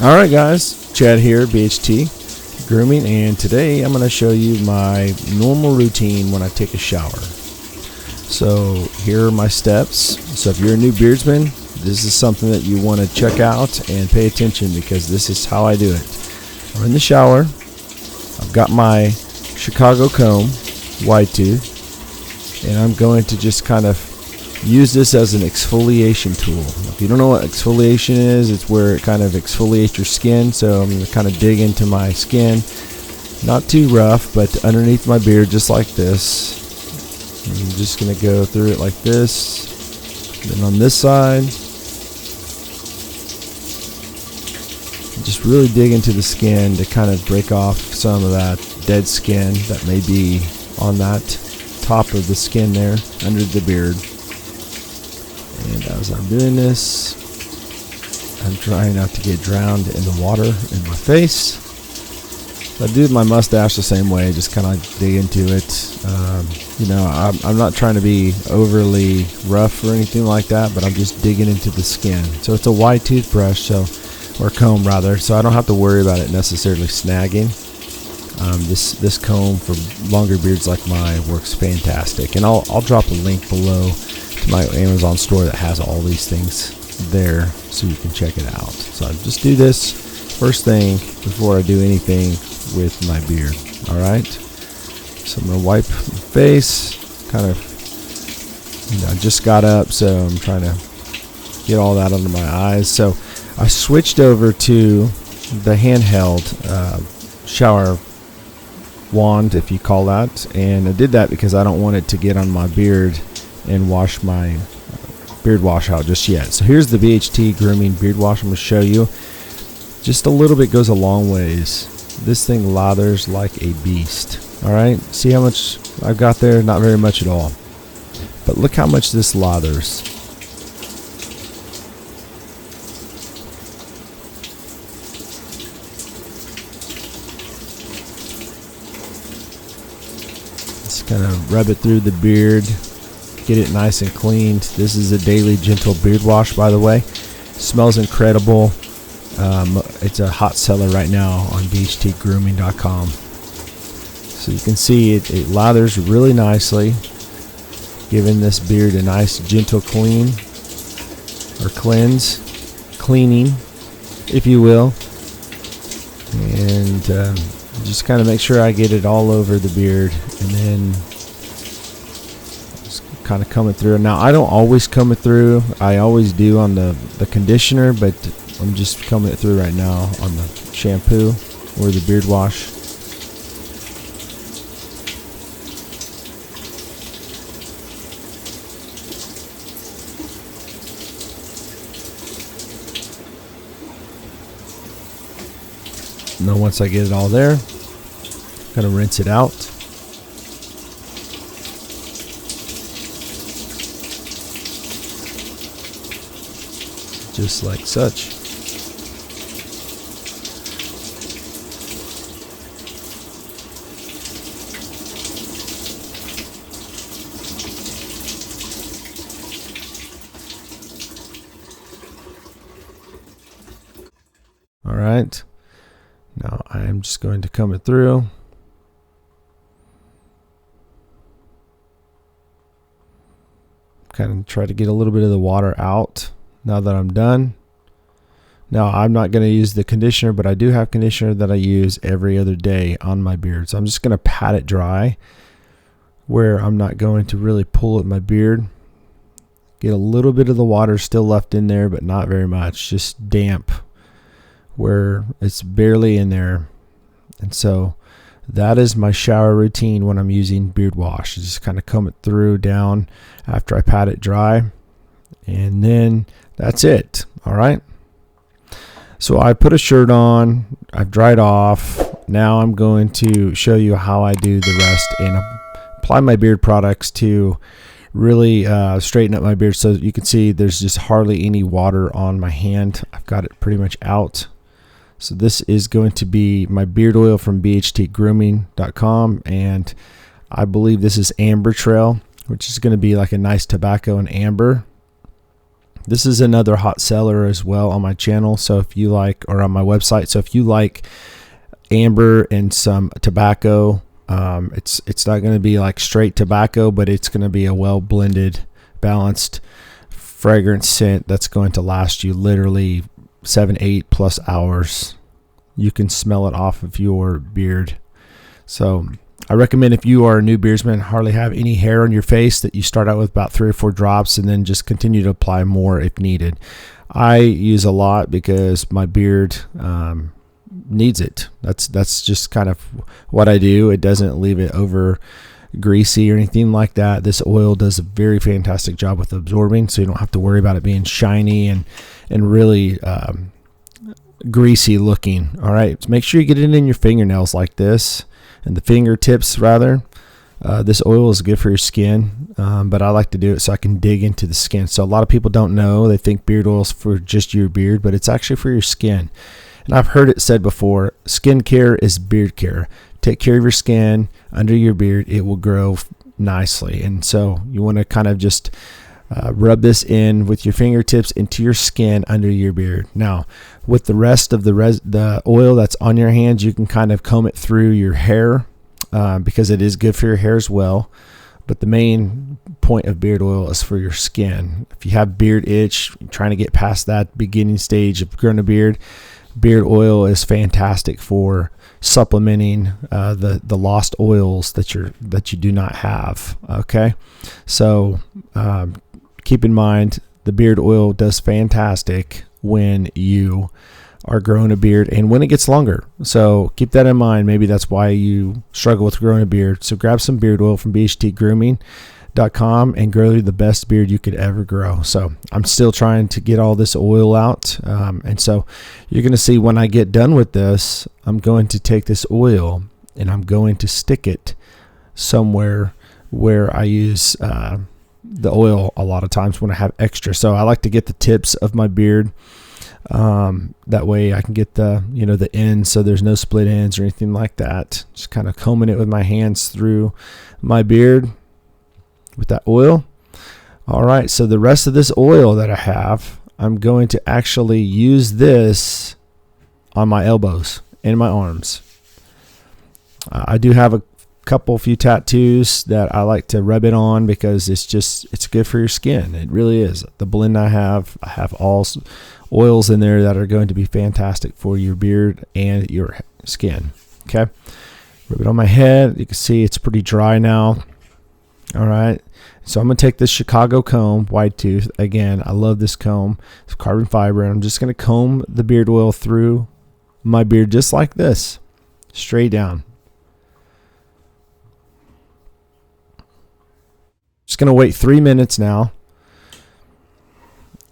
Alright guys, Chad here, BHT Grooming, and today I'm going to show you my normal routine when I take a shower. So here are my steps. So if you're a new beardsman, this is something that you want to check out and pay attention, because this is how I do it. I'm in the shower, I've got my Chicago comb, wide tooth, and I'm going to just kind of use this as an exfoliation tool. If you don't know what exfoliation is, it's where it kind of exfoliates your skin. So I'm going to kind of dig into my skin, not too rough, but underneath my beard, just like this. I'm just going to go through it like this. Then on this side, just really dig into the skin to kind of break off some of that dead skin that may be on that top of the skin there under the beard. And as I'm doing this, I'm trying not to get drowned in the water in my face. I do my mustache the same way, just kind of dig into it. I'm not trying to be overly rough or anything like that, but I'm just digging into the skin. So it's a wide toothbrush, or comb rather, so I don't have to worry about it necessarily snagging. This comb for longer beards like mine works fantastic, and I'll drop a link below to my Amazon store that has all these things there, so you can check it out. So I just do this first thing before I do anything with my beard. All right, so I'm gonna wipe my face. Kind of, I just got up, so I'm trying to get all that under my eyes. So I switched over to the handheld shower wand, if you call that, and I did that because I don't want it to get on my beard and wash my beard wash out just yet. So here's the BHT Grooming beard wash I'm going to show you. Just a little bit goes a long ways. This thing lathers like a beast. Alright, see how much I've got there? Not very much at all. But look how much this lathers. Just kind of rub it through the beard. Get it nice and cleaned. This is a daily gentle beard wash, by the way. Smells incredible. It's a hot seller right now on BHTgrooming.com. So you can see it lathers really nicely, giving this beard a nice gentle cleaning, cleaning, if you will. And just kind of make sure I get it all over the beard, and then kind of coming through. Now I don't always comb it through. I always do on the conditioner, but I'm just combing it through right now on the shampoo or the beard wash. And then once I get it all there, kind of rinse it out. Just like such. All right. Now I am just going to comb it through. Kind of try to get a little bit of the water out. Now that I'm done, now I'm not going to use the conditioner, but I do have conditioner that I use every other day on my beard. So I'm just going to pat it dry, where I'm not going to really pull at my beard. Get a little bit of the water still left in there, but not very much, just damp where it's barely in there. And so that is my shower routine when I'm using beard wash. Just kind of comb it through down after I pat it dry, and then that's it. All right. So I put a shirt on, I've dried off. Now I'm going to show you how I do the rest and apply my beard products to really straighten up my beard. So you can see there's just hardly any water on my hand. I've got it pretty much out. So this is going to be my beard oil from BHTgrooming.com, and I believe this is Amber Trail, which is going to be like a nice tobacco and amber. This is another hot seller as well on my channel. So if you like, or on my website, so if you like amber and some tobacco, it's not going to be like straight tobacco, but it's going to be a well blended, balanced fragrance scent that's going to last you literally 7-8+ hours. You can smell it off of your beard. So I recommend, if you are a new beardsman, hardly have any hair on your face, that you start out with about 3 or 4 drops and then just continue to apply more if needed. I use a lot because my beard needs it. That's just kind of what I do. It doesn't leave it over greasy or anything like that. This oil does a very fantastic job with absorbing, so you don't have to worry about it being shiny and really greasy looking. All right, so make sure you get it in your fingernails like this, and the fingertips rather. This oil is good for your skin, but I like to do it so I can dig into the skin. So a lot of people don't know. They think beard oil is for just your beard, but it's actually for your skin. And I've heard it said before, skin care is beard care. Take care of your skin under your beard. It will grow nicely. And so you want to kind of just rub this in with your fingertips into your skin under your beard. Now, with the rest of the oil that's on your hands, you can kind of comb it through your hair because it is good for your hair as well. But the main point of beard oil is for your skin. If you have beard itch, trying to get past that beginning stage of growing a beard, beard oil is fantastic for supplementing the lost oils that you do not have. Okay, so keep in mind, the beard oil does fantastic when you are growing a beard and when it gets longer. So keep that in mind. Maybe that's why you struggle with growing a beard. So grab some beard oil from BHTGrooming.com and grow the best beard you could ever grow. So I'm still trying to get all this oil out. And so you're going to see when I get done with this, I'm going to take this oil and I'm going to stick it somewhere where I use the oil a lot of times when I have extra. So I like to get the tips of my beard. That way I can get the ends, so there's no split ends or anything like that. Just kind of combing it with my hands through my beard with that oil. All right, so the rest of this oil that I have, I'm going to actually use this on my elbows and my arms. I do have a few tattoos that I like to rub it on because it's good for your skin. It really is. The blend I have all oils in there that are going to be fantastic for your beard and your skin. Okay, rub it on my head. You can see it's pretty dry now. All right, so I'm gonna take this Chicago comb, wide tooth. Again, I love this comb. It's carbon fiber, and I'm just gonna comb the beard oil through my beard just like this, straight down. Just going to wait 3 minutes now,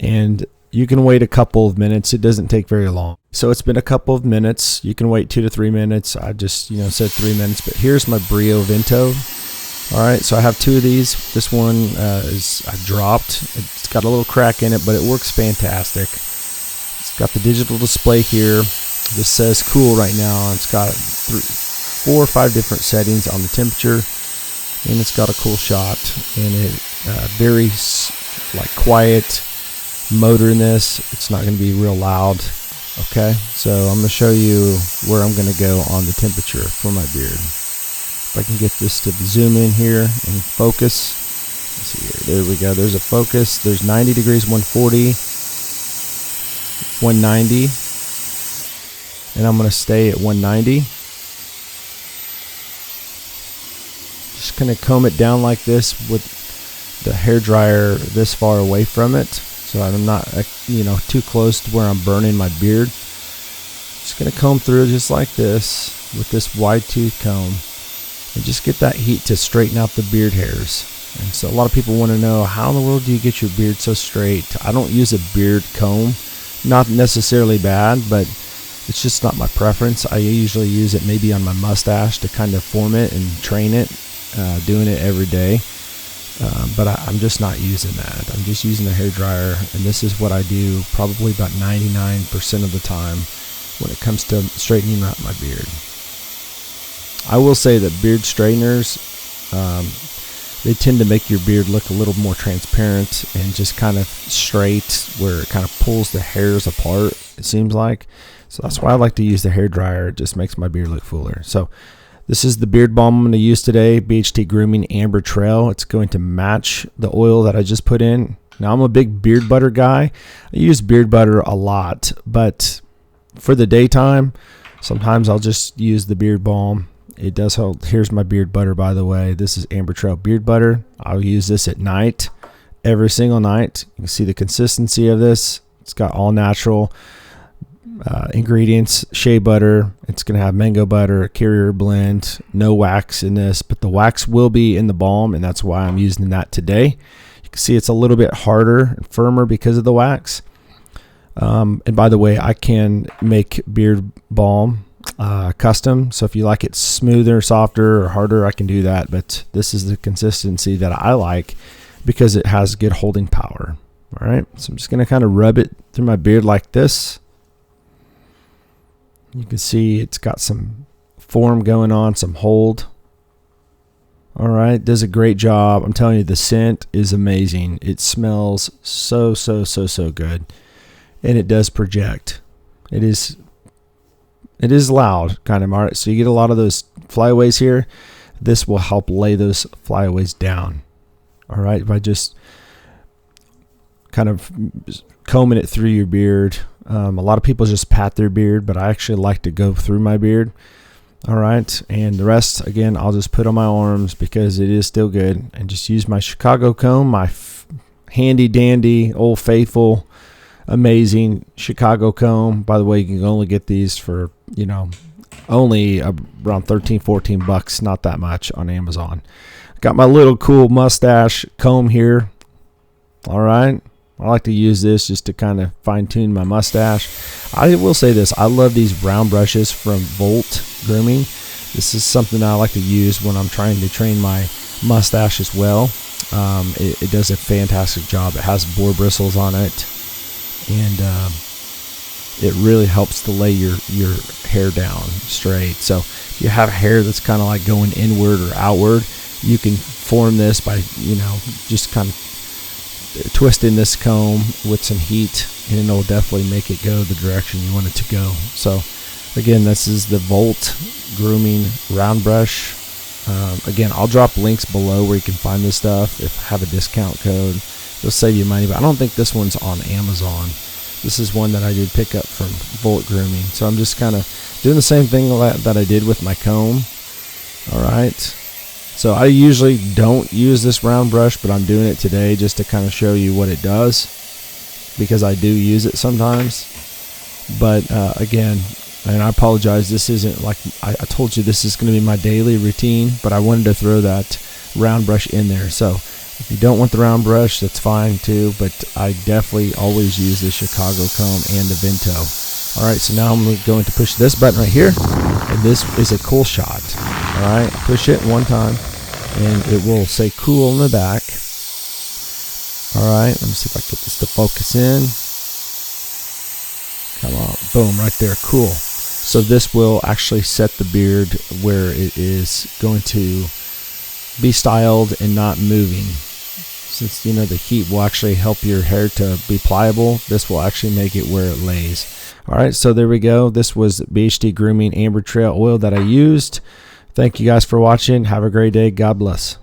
and you can wait a couple of minutes. It doesn't take very long. So it's been a couple of minutes. You can wait 2 to 3 minutes. I just said 3 minutes, but here's my Brio Vento. All right, so I have 2 of these. This one I dropped. It's got a little crack in it, but it works fantastic. It's got the digital display here. This says cool right now. It's got 4 or 5 different settings on the temperature. And it's got a cool shot, and it very quiet motor in this. It's not going to be real loud. Okay, so I'm going to show you where I'm going to go on the temperature for my beard. If I can get this to zoom in here and focus. Let's see here. There we go. There's a focus. There's 90 degrees, 140, 190, and I'm going to stay at 190. Just going to comb it down like this with the hairdryer this far away from it, so I'm not too close to where I'm burning my beard. Just going to comb through just like this with this wide tooth comb and just get that heat to straighten out the beard hairs. And so a lot of people want to know, how in the world do you get your beard so straight? I don't use a beard comb. Not necessarily bad, but it's just not my preference. I usually use it maybe on my mustache to kind of form it and train it. Doing it every day, but I'm just not using that. I'm just using a hairdryer, and this is what I do probably about 99% of the time when it comes to straightening out my beard. I will say that beard straighteners, they tend to make your beard look a little more transparent and just kind of straight, where it kind of pulls the hairs apart, it seems like. So that's why I like to use the hair dryer. It just makes my beard look fuller. So this is the beard balm I'm going to use today, BHT Grooming Amber Trail. It's going to match the oil that I just put in. Now, I'm a big beard butter guy. I use beard butter a lot, but for the daytime, sometimes I'll just use the beard balm. It does help. Here's my beard butter, by the way. This is Amber Trail beard butter. I'll use this at night, every single night. You can see the consistency of this. It's got all natural ingredients, shea butter. It's going to have mango butter, a carrier blend, no wax in this, but the wax will be in the balm, and that's why I'm using that today. You can see it's a little bit harder and firmer because of the wax. And by the way, I can make beard balm custom, so if you like it smoother, softer, or harder, I can do that, but this is the consistency that I like because it has good holding power. All right, so I'm just going to kind of rub it through my beard like this. You can see it's got some form going on, some hold. All right, does a great job. I'm telling you, the scent is amazing. It smells so good, and it does project. It is loud, kind of. All right, so you get a lot of those flyaways here. This will help lay those flyaways down. All right, by just kind of combing it through your beard. A lot of people just pat their beard, but I actually like to go through my beard. All right, and the rest, again, I'll just put on my arms because it is still good, and just use my Chicago comb, my handy dandy, old faithful, amazing Chicago comb. By the way, you can only get these for, only around 13-14 bucks, not that much, on Amazon. Got my little cool mustache comb here. All right, I like to use this just to kind of fine-tune my mustache. I will say this, I love these round brushes from Volt Grooming. This is something I like to use when I'm trying to train my mustache as well. It does a fantastic job. It has boar bristles on it, and it really helps to lay your hair down straight. So if you have hair that's kind of like going inward or outward, you can form this by, just kind of twisting this comb with some heat, and it'll definitely make it go the direction you want it to go. So again, this is the Volt Grooming round brush. Again, I'll drop links below where you can find this stuff. If I have a discount code, it'll save you money, but I don't think this one's on Amazon. This is one that I did pick up from Volt Grooming. So I'm just kind of doing the same thing that I did with my comb. All right. So I usually don't use this round brush, but I'm doing it today just to kind of show you what it does, because I do use it sometimes. But again, and I apologize, this isn't like I told you, this is going to be my daily routine, but I wanted to throw that round brush in there. So if you don't want the round brush, that's fine too, but I definitely always use the Chicago comb and the Vento. All right, so now I'm going to push this button right here, and this is a cool shot. All right, push it one time, and it will say cool in the back. All right, let me see if I can get this to focus in. Come on, boom, right there, cool. So this will actually set the beard where it is going to be styled and not moving. Since, the heat will actually help your hair to be pliable, this will actually make it where it lays. All right, so there we go. This was BHT Grooming Amber Trail oil that I used. Thank you guys for watching. Have a great day. God bless.